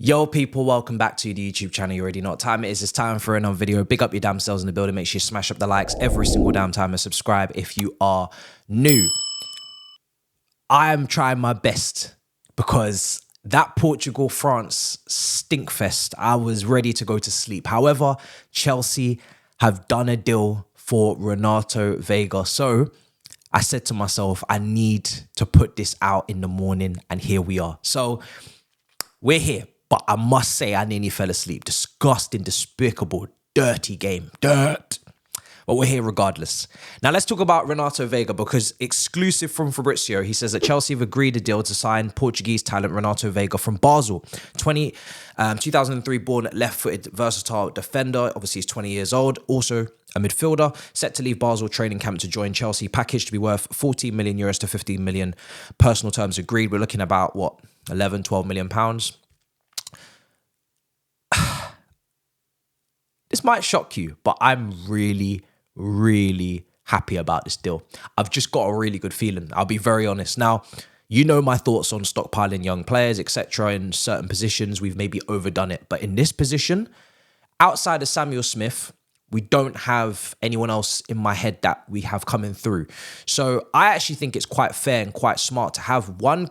Yo people, welcome back to the YouTube channel. You already know what time it is. It's time for another video. Big up your damn selves in the building. Make sure you smash up the likes every single damn time and subscribe if you are new. I'm trying my best because that Portugal-France stinkfest, I was ready to go to sleep. However, Chelsea have done a deal for Renato Veiga. So I said to myself, I need to put this out in the morning, and here we are. So we're here. But I must say, I nearly fell asleep. Disgusting, despicable, dirty game. Dirt. But we're here regardless. Now, let's talk about Renato Veiga, because exclusive from Fabrizio, he says that Chelsea have agreed a deal to sign Portuguese talent Renato Veiga from Basel. 2003 born left-footed versatile defender. Obviously, he's 20 years old. Also a midfielder. Set to leave Basel training camp to join Chelsea. Package to be worth 14 million euros to 15 million. Personal terms agreed. We're looking about, what, 11, 12 million pounds. This might shock you, but I'm really happy about this deal. I've just got a really good feeling. I'll be very honest. Now, you know my thoughts on stockpiling young players, etc. In certain positions, we've maybe overdone it. But in this position, outside of Samuel Smith, we don't have anyone else in my head that we have coming through. So I actually think it's quite fair and quite smart to have one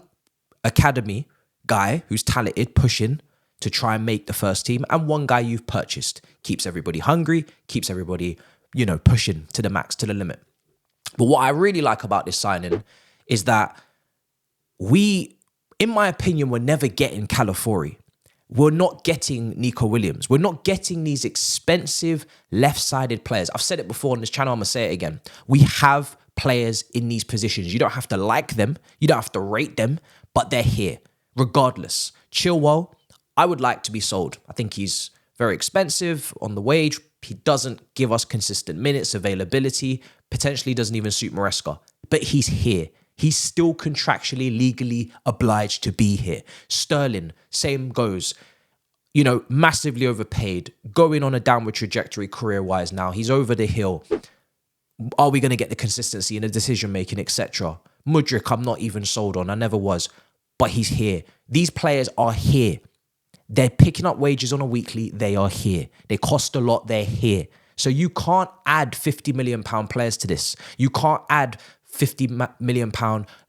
academy guy who's talented, pushing to try and make the first team, and one guy you've purchased. Keeps everybody hungry, keeps everybody, you know, pushing to the max, to the limit. But what I really like about this signing is that we, in my opinion, we're never getting Calafiori. We're not getting Nico Williams. We're not getting these expensive left-sided players. I've said it before on this channel, I'm going to say it again. We have players in these positions. You don't have to like them. You don't have to rate them, but they're here. Regardless. Chilwell, I would like to be sold. I think he's very expensive on the wage. He doesn't give us consistent minutes, availability, potentially doesn't even suit Maresca. But he's here. He's still contractually, legally obliged to be here. Sterling, same goes. You know, massively overpaid, going on a downward trajectory career-wise now. He's over the hill. Are we going to get the consistency in the decision-making, etc.? Mudryk, I'm not even sold on. I never was. But he's here. These players are here. They're picking up wages on a weekly. They are here. They cost a lot. They're here. So you can't add £50 million players to this. You can't add £50 million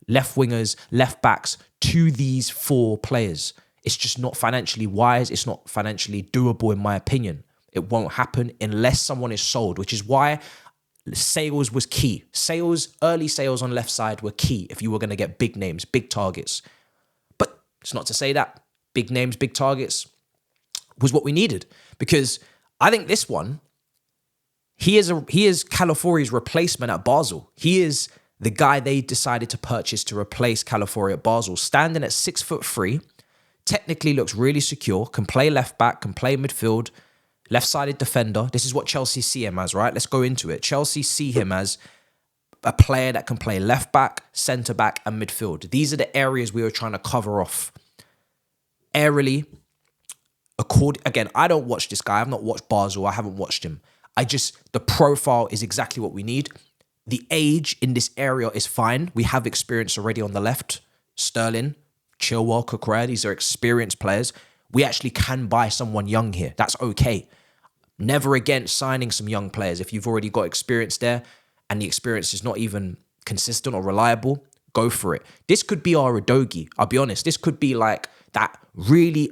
left wingers, left backs to these four players. It's just not financially wise. It's not financially doable, in my opinion. It won't happen unless someone is sold, which is why sales was key. Early sales on left side were key if you were going to get big names, big targets. But it's not to say that big names, big targets was what we needed, because I think this one, he is Calafiori's replacement at Basel. He is the guy they decided to purchase to replace Calafiori at Basel. Standing at 6'3", technically looks really secure, can play left back, can play midfield, left-sided defender. This is what Chelsea see him as, right? Let's go into it. Chelsea see him as a player that can play left back, centre back, and midfield. These are the areas we were trying to cover off. Airily, again, I don't watch this guy. I've not watched Basel. I haven't watched him. The profile is exactly what we need. The age in this area is fine. We have experience already on the left. Sterling, Chilwell, Cucurella, these are experienced players. We actually can buy someone young here. That's okay. Never against signing some young players. If you've already got experience there and the experience is not even consistent or reliable, go for it. This could be our Udogie. I'll be honest. This could be like that really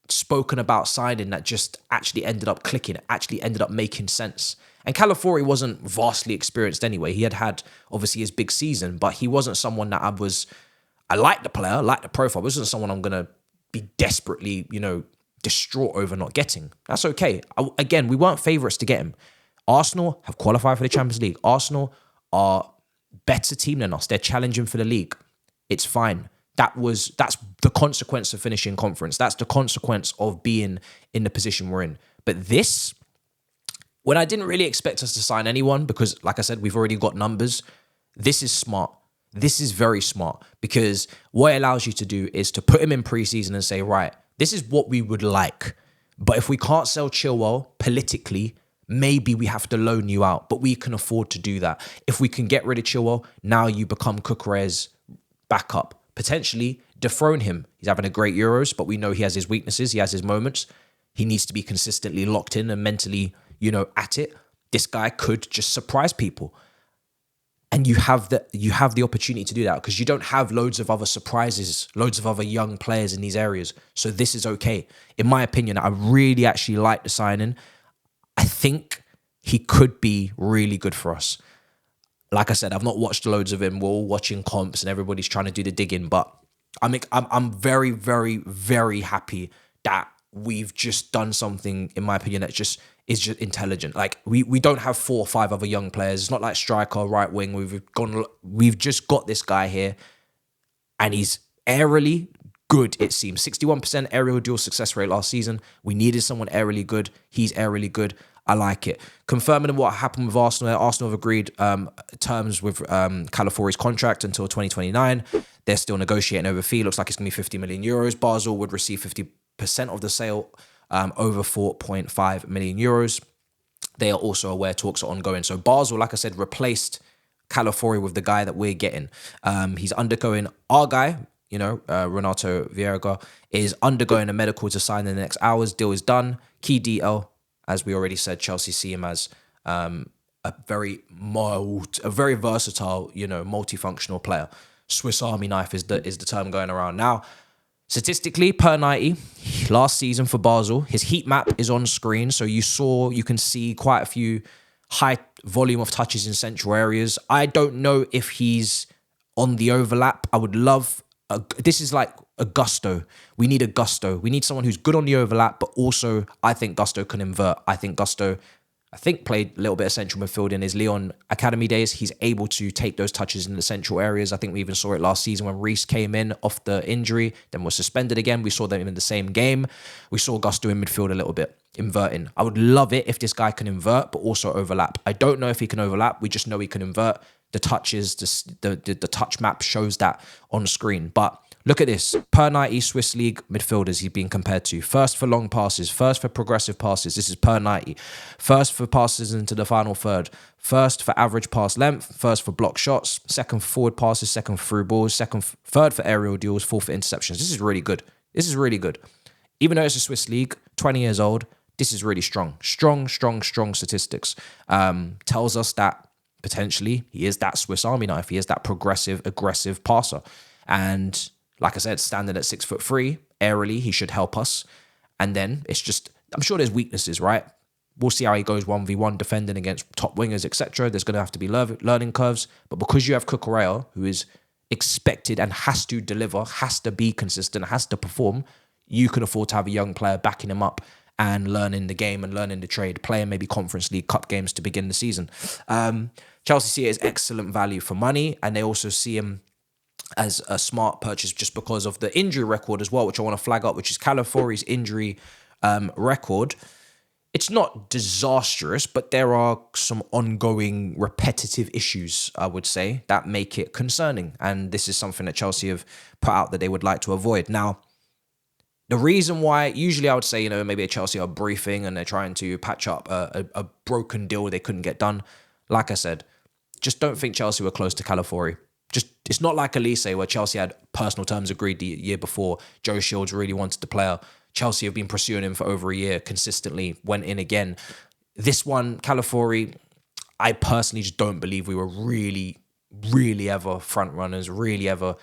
spoken about signing that just actually ended up clicking, actually ended up making sense. And Calafiori wasn't vastly experienced anyway. He had obviously his big season, but he wasn't someone that I liked the player, I liked the profile. It wasn't someone I'm going to be desperately, distraught over not getting. That's okay. Again, we weren't favourites to get him. Arsenal have qualified for the Champions League. Arsenal are a better team than us. They're challenging for the league. It's fine. That's the consequence of finishing conference. That's the consequence of being in the position we're in. But this, when I didn't really expect us to sign anyone, because like I said, we've already got numbers, this is smart. This is very smart, because what it allows you to do is to put him in preseason and say, right, this is what we would like. But if we can't sell Chilwell politically, maybe we have to loan you out, but we can afford to do that. If we can get rid of Chilwell, now you become Cucurella's backup. Potentially dethrone him. He's having a great Euros, but we know he has his weaknesses. He has his moments. He needs to be consistently locked in and mentally, at it. This guy could just surprise people. And you have the opportunity to do that because you don't have loads of other surprises, loads of other young players in these areas. So this is okay. In my opinion, I really actually like the signing. I think he could be really good for us. Like I said, I've not watched loads of him. We're all watching comps and everybody's trying to do the digging. But I'm very, very, very happy that we've just done something, in my opinion, that is just intelligent. Like we don't have 4 or 5 other young players. It's not like striker, right wing. We've just got this guy here, and he's aerially good. It seems 61% aerial duel success rate last season. We needed someone aerially good. He's aerially good. I like it. Confirming what happened with Arsenal. Arsenal have agreed terms with Calafiori's contract until 2029. They're still negotiating over fee. Looks like it's going to be 50 million euros. Basel would receive 50% of the sale, over 4.5 million euros. They are also aware talks are ongoing. So Basel, like I said, replaced Calafiori with the guy that we're getting. He's undergoing, our guy, Renato Veiga, is undergoing a medical to sign in the next hours. Deal is done. Key DL, as we already said, Chelsea see him as a very versatile, multifunctional player. Swiss Army knife is the term going around now. Statistically, per 90, last season for Basel, his heat map is on screen. So you can see quite a few high volume of touches in central areas. I don't know if he's on the overlap. I would love, this is like a Gusto. We need a Gusto. We need someone who's good on the overlap, but also I think Gusto can invert. I think Gusto, played a little bit of central midfield in his Lyon academy days. He's able to take those touches in the central areas. I think we even saw it last season when Reece came in off the injury, then was suspended again. We saw them in the same game. We saw Gusto in midfield a little bit, inverting. I would love it if this guy can invert, but also overlap. I don't know if he can overlap. We just know he can invert. The touches, the touch map shows that on screen. But look at this. Per 90 Swiss League midfielders he's being compared to. First for long passes. First for progressive passes. This is per 90. First for passes into the final third. First for average pass length. First for block shots. Second for forward passes. Second for through balls. Third for aerial duels. Fourth for interceptions. This is really good. This is really good. Even though it's a Swiss League, 20 years old, this is really strong. Strong statistics. Tells us that potentially he is that Swiss Army knife. He is that progressive, aggressive passer. And like I said, standing at 6'3", aerially, he should help us. And then it's just, I'm sure there's weaknesses, right? We'll see how he goes 1v1 defending against top wingers, etc. There's going to have to be learning curves. But because you have Cucurella, who is expected and has to deliver, has to be consistent, has to perform, you can afford to have a young player backing him up and learning the game and learning the trade, playing maybe Conference League Cup games to begin the season. Chelsea see it as excellent value for money, and they also see him as a smart purchase just because of the injury record as well, which I want to flag up, which is Calafiori's injury record. It's not disastrous, but there are some ongoing repetitive issues, I would say, that make it concerning. And this is something that Chelsea have put out that they would like to avoid. Now, the reason why, usually I would say, maybe a Chelsea are briefing and they're trying to patch up a broken deal they couldn't get done. Like I said, just don't think Chelsea were close to Calafiori. It's not like Elise where Chelsea had personal terms agreed the year before. Joe Shields really wanted the player. Chelsea have been pursuing him for over a year, consistently, went in again. This one, Calafiori, I personally just don't believe we were really, really ever front runners, really ever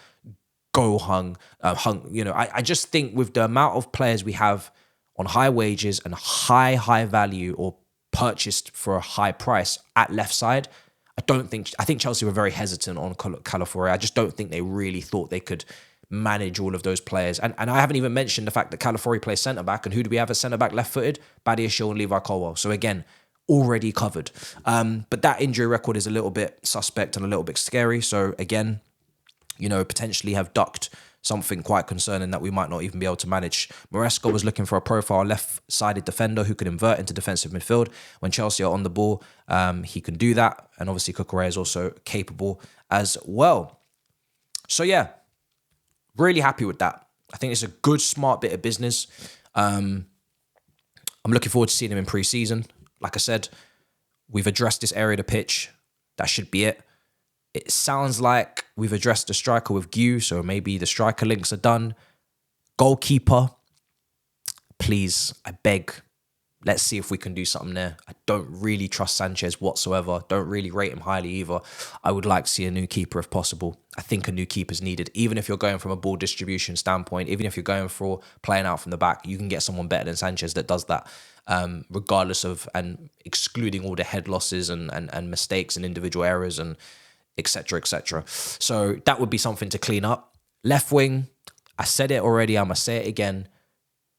hung. I just think with the amount of players we have on high wages and high value or purchased for a high price at left side, I think Chelsea were very hesitant on Calafiori. I just don't think they really thought they could manage all of those players. And I haven't even mentioned the fact that Calafiori plays centre-back, and who do we have as centre-back left-footed? Badiashile and Levi Colwill. So again, already covered. But that injury record is a little bit suspect and a little bit scary. So again, potentially have ducked something quite concerning that we might not even be able to manage. Maresca was looking for a profile left-sided defender who could invert into defensive midfield. When Chelsea are on the ball, he can do that. And obviously Cucurella is also capable as well. So yeah, really happy with that. I think it's a good, smart bit of business. I'm looking forward to seeing him in pre-season. Like I said, we've addressed this area of the pitch. That should be it. It sounds like we've addressed the striker with Gu, so maybe the striker links are done. Goalkeeper, please, I beg, let's see if we can do something there. I don't really trust Sanchez whatsoever. Don't really rate him highly either. I would like to see a new keeper if possible. I think a new keeper is needed. Even if you're going from a ball distribution standpoint, even if you're going for playing out from the back, you can get someone better than Sanchez that does that, regardless of and excluding all the head losses and mistakes and individual errors and etc. etc. So that would be something to clean up. Left wing, I said it already. I'm going to say it again.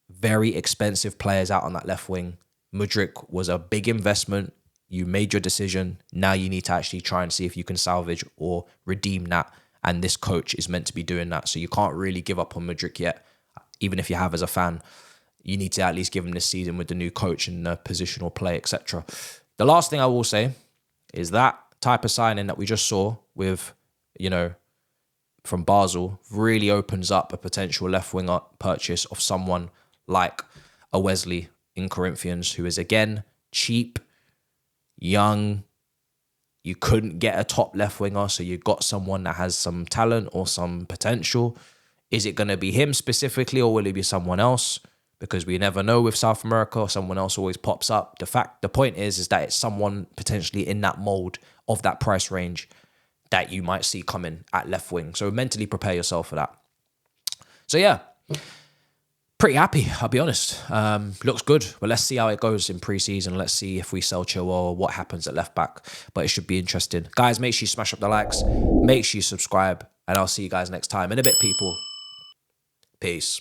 Very expensive players out on that left wing. Mudryk was a big investment. You made your decision. Now you need to actually try and see if you can salvage or redeem that. And this coach is meant to be doing that. So you can't really give up on Mudryk yet, even if you have as a fan. You need to at least give him this season with the new coach and the positional play, etc. The last thing I will say is that type of signing that we just saw with, from Basel really opens up a potential left winger purchase of someone like a Wesley in Corinthians, who is, again, cheap, young. You couldn't get a top left winger, so you got someone that has some talent or some potential. Is it going to be him specifically, or will it be someone else? Because we never know with South America, someone else always pops up. The point is that it's someone potentially in that mold of that price range that you might see coming at left wing. So mentally prepare yourself for that. So yeah, pretty happy, I'll be honest. Looks good, but let's see how it goes in pre-season. Let's see if we sell Chilwell or what happens at left back. But it should be interesting. Guys, make sure you smash up the likes. Make sure you subscribe. And I'll see you guys next time. In a bit, people. Peace.